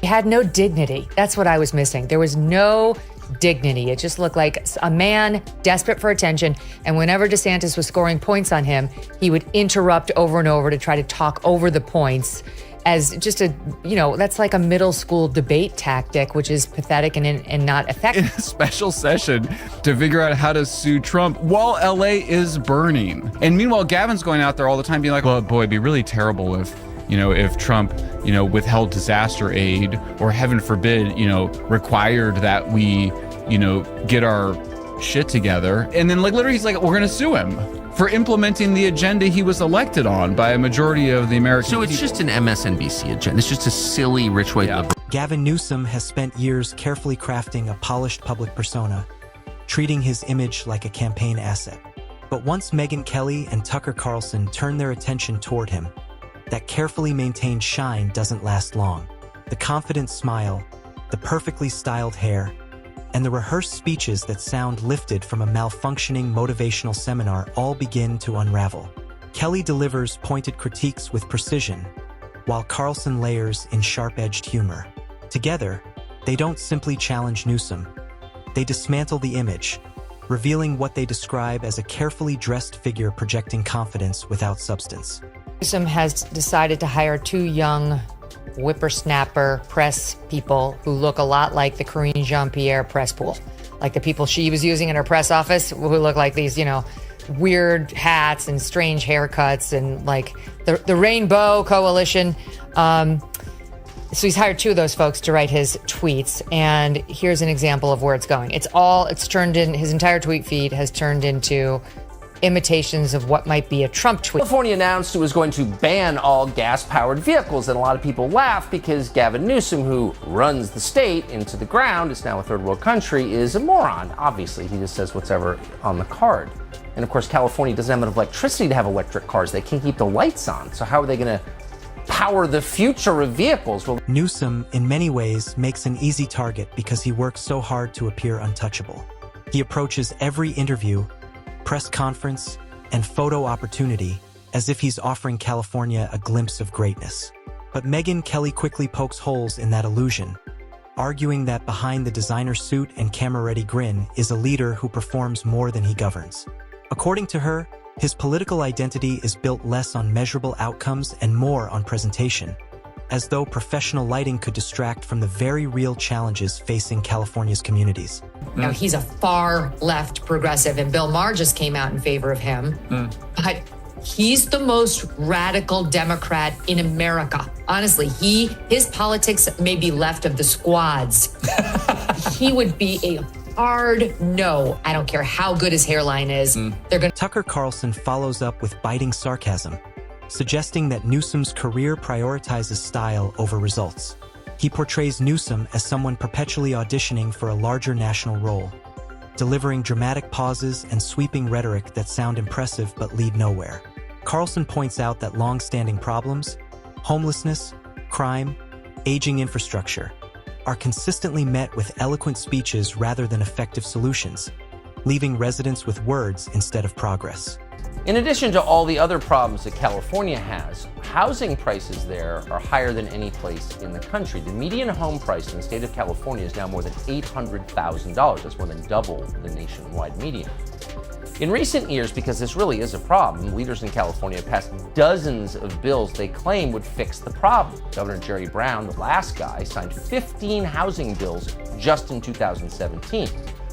He had no dignity. That's what I was missing. There was no dignity. It just looked like a man desperate for attention. And whenever DeSantis was scoring points on him, he would interrupt over and over to try to talk over the points as just that's like a middle school debate tactic, which is pathetic and not effective. In a special session to figure out how to sue Trump while LA is burning. And meanwhile, Gavin's going out there all the time being like, well, boy, it'd be really terrible if Trump, withheld disaster aid or heaven forbid, required that we, get our shit together. And then literally he's like, we're going to sue him for implementing the agenda he was elected on by a majority of the American people. So it's just an MSNBC agenda. It's just a silly rich white liberal. Gavin Newsom has spent years carefully crafting a polished public persona, treating his image like a campaign asset. But once Megyn Kelly and Tucker Carlson turn their attention toward him, that carefully maintained shine doesn't last long. The confident smile, the perfectly styled hair, and the rehearsed speeches that sound lifted from a malfunctioning motivational seminar all begin to unravel. Kelly delivers pointed critiques with precision, while Carlson layers in sharp-edged humor. Together, they don't simply challenge Newsom. They dismantle the image, revealing what they describe as a carefully dressed figure projecting confidence without substance. Newsom has decided to hire 2 young whippersnapper press people who look a lot like the Karine Jean-Pierre press pool, like the people she was using in her press office, who look like these, weird hats and strange haircuts and like the Rainbow Coalition. So he's hired 2 of those folks to write his tweets, and here's an example of where it's going. His entire tweet feed has turned into imitations of what might be a Trump tweet. California announced it was going to ban all gas-powered vehicles, and a lot of people laugh because Gavin Newsom, who runs the state into the ground, it's now a third world country, is a moron. Obviously, he just says whatever on the card. And of course, California doesn't have enough electricity to have electric cars. They can't keep the lights on. So how are they going to power the future of vehicles? Well, Newsom, in many ways, makes an easy target because he works so hard to appear untouchable. He approaches every interview, press conference, and photo opportunity as if he's offering California a glimpse of greatness. But Megyn Kelly quickly pokes holes in that illusion, arguing that behind the designer suit and camera-ready grin is a leader who performs more than he governs. According to her, his political identity is built less on measurable outcomes and more on presentation, as though professional lighting could distract from the very real challenges facing California's communities. Now, he's a far left progressive, and Bill Maher just came out in favor of him. But he's the most radical Democrat in America. Honestly, his politics may be left of the squads. He would be a hard no. I don't care how good his hairline is. Tucker Carlson follows up with biting sarcasm, suggesting that Newsom's career prioritizes style over results. He portrays Newsom as someone perpetually auditioning for a larger national role, delivering dramatic pauses and sweeping rhetoric that sound impressive but lead nowhere. Carlson points out that long-standing problems, homelessness, crime, aging infrastructure, are consistently met with eloquent speeches rather than effective solutions, leaving residents with words instead of progress. in addition to all the other problems that California has, housing prices there are higher than any place in the country. The median home price in the state of California is now more than $800,000. That's more than double the nationwide median. In recent years, because this really is a problem, leaders in California have passed dozens of bills they claim would fix the problem. Governor Jerry Brown, the last guy, signed 15 housing bills just in 2017.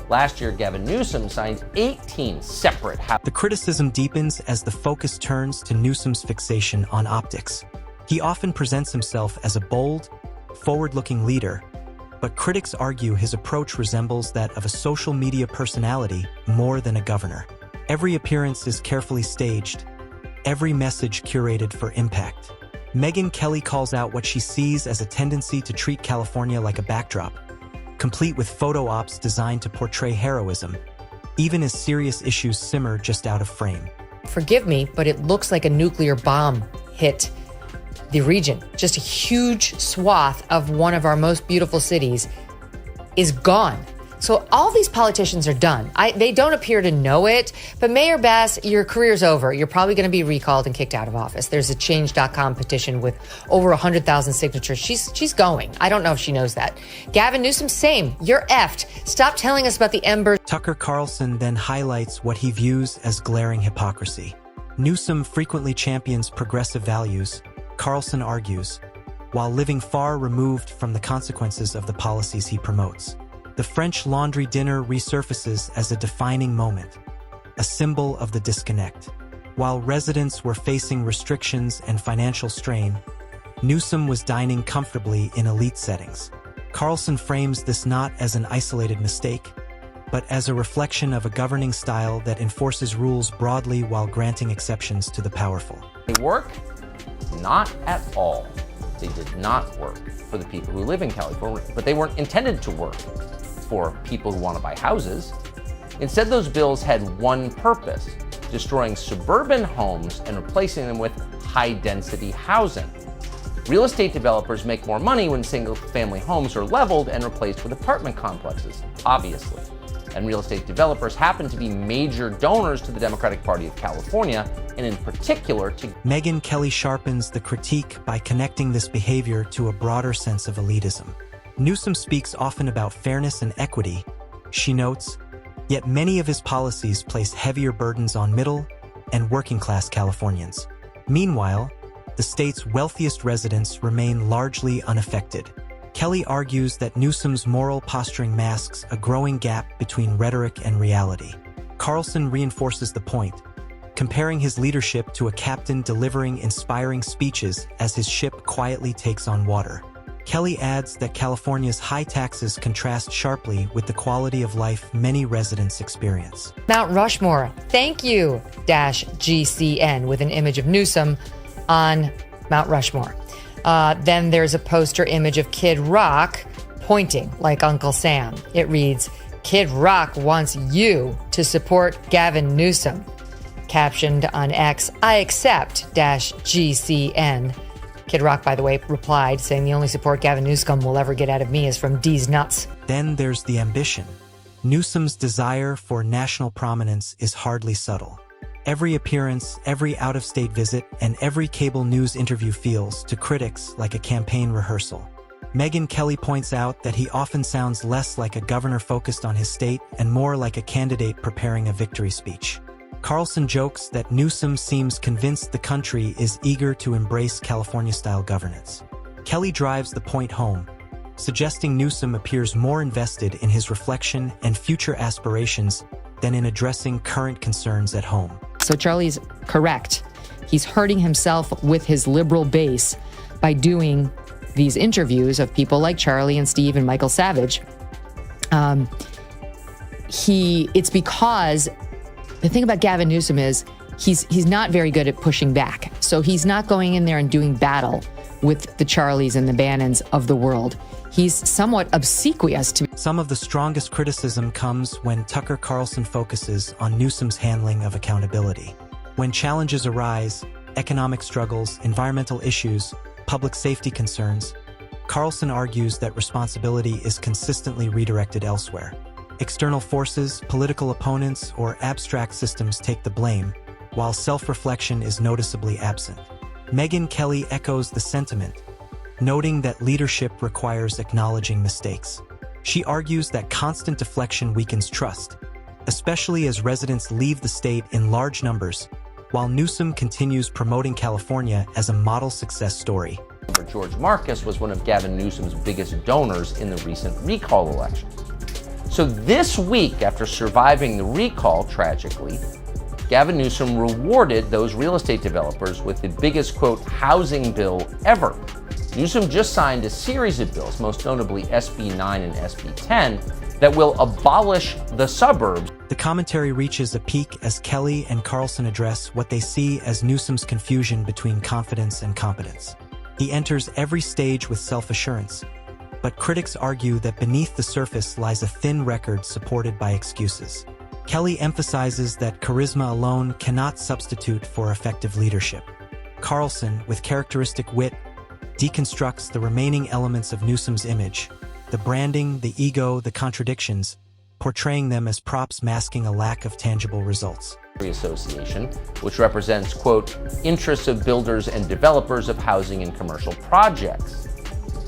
Last year, Gavin Newsom signed 18 separate housing. The criticism deepens as the focus turns to Newsom's fixation on optics. He often presents himself as a bold, forward-looking leader, but critics argue his approach resembles that of a social media personality more than a governor. Every appearance is carefully staged, every message curated for impact. Megyn Kelly calls out what she sees as a tendency to treat California like a backdrop, complete with photo ops designed to portray heroism, even as serious issues simmer just out of frame. Forgive me, but it looks like a nuclear bomb hit the region. Just a huge swath of one of our most beautiful cities is gone. So all these politicians are done. They don't appear to know it, but Mayor Bass, your career's over. You're probably going to be recalled and kicked out of office. There's a change.com petition with over 100,000 signatures. She's going. I don't know if she knows that. Gavin Newsom, same. You're effed. Stop telling us about the embers. Tucker Carlson then highlights what he views as glaring hypocrisy. Newsom frequently champions progressive values, Carlson argues, while living far removed from the consequences of the policies he promotes. The French laundry dinner resurfaces as a defining moment, a symbol of the disconnect. While residents were facing restrictions and financial strain, Newsom was dining comfortably in elite settings. Carlson frames this not as an isolated mistake, but as a reflection of a governing style that enforces rules broadly while granting exceptions to the powerful. They work? Not at all. They did not work for the people who live in California, but they weren't intended to work for people who want to buy houses. Instead, those bills had one purpose: destroying suburban homes and replacing them with high-density housing. Real estate developers make more money when single-family homes are leveled and replaced with apartment complexes, obviously. And real estate developers happen to be major donors to the Democratic Party of California, and in particular to... Megyn Kelly sharpens the critique by connecting this behavior to a broader sense of elitism. Newsom speaks often about fairness and equity, she notes, yet many of his policies place heavier burdens on middle and working-class Californians. Meanwhile, the state's wealthiest residents remain largely unaffected. Kelly argues that Newsom's moral posturing masks a growing gap between rhetoric and reality. Carlson reinforces the point, comparing his leadership to a captain delivering inspiring speeches as his ship quietly takes on water. Kelly adds that California's high taxes contrast sharply with the quality of life many residents experience. Mount Rushmore, thank you, -GCN, with an image of Newsom on Mount Rushmore. Then there's a poster image of Kid Rock pointing like Uncle Sam. It reads, "Kid Rock wants you to support Gavin Newsom." Captioned on X, "I accept -GCN. Kid Rock, by the way, replied, saying the only support Gavin Newsom will ever get out of me is from D's nuts. Then there's the ambition. Newsom's desire for national prominence is hardly subtle. Every appearance, every out-of-state visit, and every cable news interview feels, to critics, like a campaign rehearsal. Megyn Kelly points out that he often sounds less like a governor focused on his state and more like a candidate preparing a victory speech. Carlson jokes that Newsom seems convinced the country is eager to embrace California-style governance. Kelly drives the point home, suggesting Newsom appears more invested in his reflection and future aspirations than in addressing current concerns at home. So Charlie's correct. He's hurting himself with his liberal base by doing these interviews of people like Charlie and Steve and Michael Savage. It's because the thing about Gavin Newsom is he's not very good at pushing back. So he's not going in there and doing battle with the Charlies and the Bannons of the world. He's somewhat obsequious to... Some of the strongest criticism comes when Tucker Carlson focuses on Newsom's handling of accountability. When challenges arise, economic struggles, environmental issues, public safety concerns, Carlson argues that responsibility is consistently redirected elsewhere. External forces, political opponents, or abstract systems take the blame, while self-reflection is noticeably absent. Megyn Kelly echoes the sentiment, noting that leadership requires acknowledging mistakes. She argues that constant deflection weakens trust, especially as residents leave the state in large numbers, while Newsom continues promoting California as a model success story. George Marcus was one of Gavin Newsom's biggest donors in the recent recall election. So this week, after surviving the recall, tragically, Gavin Newsom rewarded those real estate developers with the biggest, quote, housing bill ever. Newsom just signed a series of bills, most notably SB 9 and SB 10, that will abolish the suburbs. The commentary reaches a peak as Kelly and Carlson address what they see as Newsom's confusion between confidence and competence. He enters every stage with self-assurance, but critics argue that beneath the surface lies a thin record supported by excuses. Kelly emphasizes that charisma alone cannot substitute for effective leadership. Carlson, with characteristic wit, deconstructs the remaining elements of Newsom's image: the branding, the ego, the contradictions, portraying them as props masking a lack of tangible results. Association, which represents, quote, interests of builders and developers of housing and commercial projects.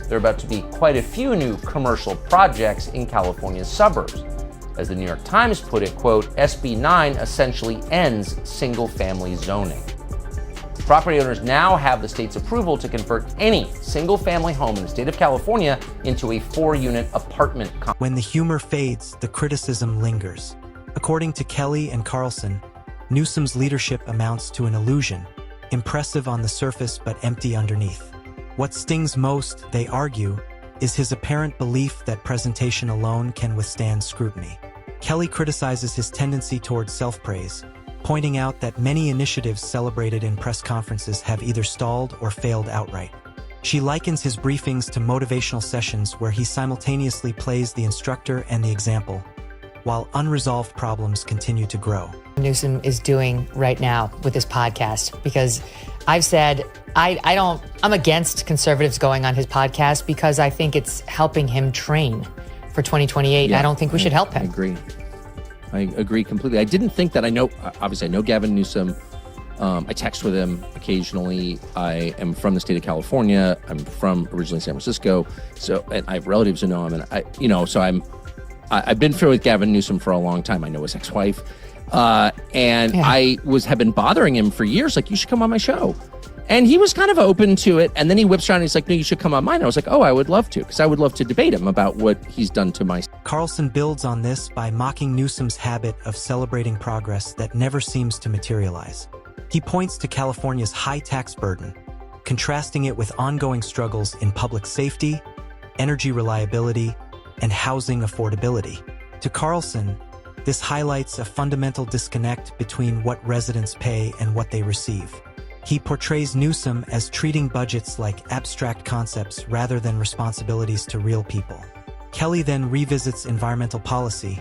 There are about to be quite a few new commercial projects in California's suburbs. As the New York Times put it, quote, SB 9 essentially ends single-family zoning. Property owners now have the state's approval to convert any single-family home in the state of California into a 4-unit apartment complex. When the humor fades, the criticism lingers. According to Kelly and Carlson, Newsom's leadership amounts to an illusion, impressive on the surface but empty underneath. What stings most, they argue, is his apparent belief that presentation alone can withstand scrutiny. Kelly criticizes his tendency toward self-praise, pointing out that many initiatives celebrated in press conferences have either stalled or failed outright. She likens his briefings to motivational sessions where he simultaneously plays the instructor and the example, while unresolved problems continue to grow. Newsom is doing right now with this podcast, because I've said I'm against conservatives going on his podcast because I think it's helping him train for 2028. Yeah, I don't think we should help him. I agree completely. I didn't think that. Obviously I know Gavin Newsom. I text with him occasionally. I am from the state of California. I'm from originally San Francisco. And I have relatives who know him. And I've been familiar with Gavin Newsom for a long time. I know his ex-wife. I have been bothering him for years. Like, you should come on my show. And he was kind of open to it. And then he whips around and he's like, no, you should come on mine. I was like, oh, I would love to, because I would love to debate him about what he's done to my... Carlson builds on this by mocking Newsom's habit of celebrating progress that never seems to materialize. He points to California's high tax burden, contrasting it with ongoing struggles in public safety, energy reliability, and housing affordability. To Carlson, this highlights a fundamental disconnect between what residents pay and what they receive. He portrays Newsom as treating budgets like abstract concepts rather than responsibilities to real people. Kelly then revisits environmental policy,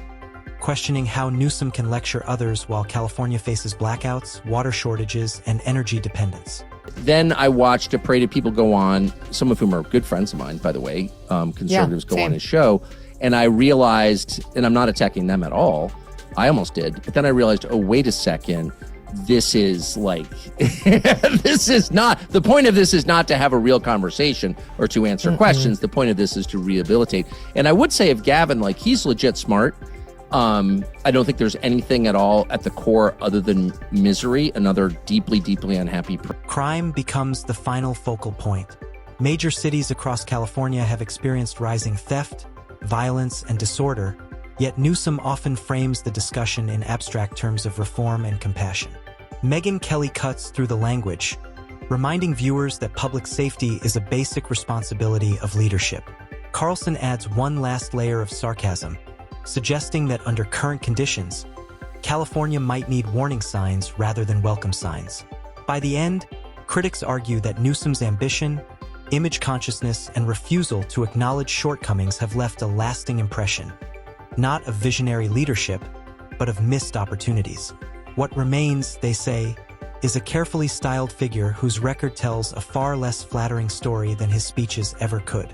questioning how Newsom can lecture others while California faces blackouts, water shortages, and energy dependence. Then I watched a parade of people go on, some of whom are good friends of mine, by the way, conservatives go on his show, and I realized, and I'm not attacking them at all, I almost did, but then I realized, oh, wait a second, this is like, the point of this is not to have a real conversation or to answer questions. The point of this is to rehabilitate. And I would say of Gavin, like, he's legit smart. I don't think there's anything at all at the core other than misery, another deeply, deeply unhappy person. Crime becomes the final focal point. Major cities across California have experienced rising theft, violence, and disorder, yet Newsom often frames the discussion in abstract terms of reform and compassion. Megyn Kelly cuts through the language, reminding viewers that public safety is a basic responsibility of leadership. Carlson adds one last layer of sarcasm, suggesting that under current conditions, California might need warning signs rather than welcome signs. By the end, critics argue that Newsom's ambition, image consciousness, and refusal to acknowledge shortcomings have left a lasting impression, not of visionary leadership, but of missed opportunities. What remains, they say, is a carefully styled figure whose record tells a far less flattering story than his speeches ever could.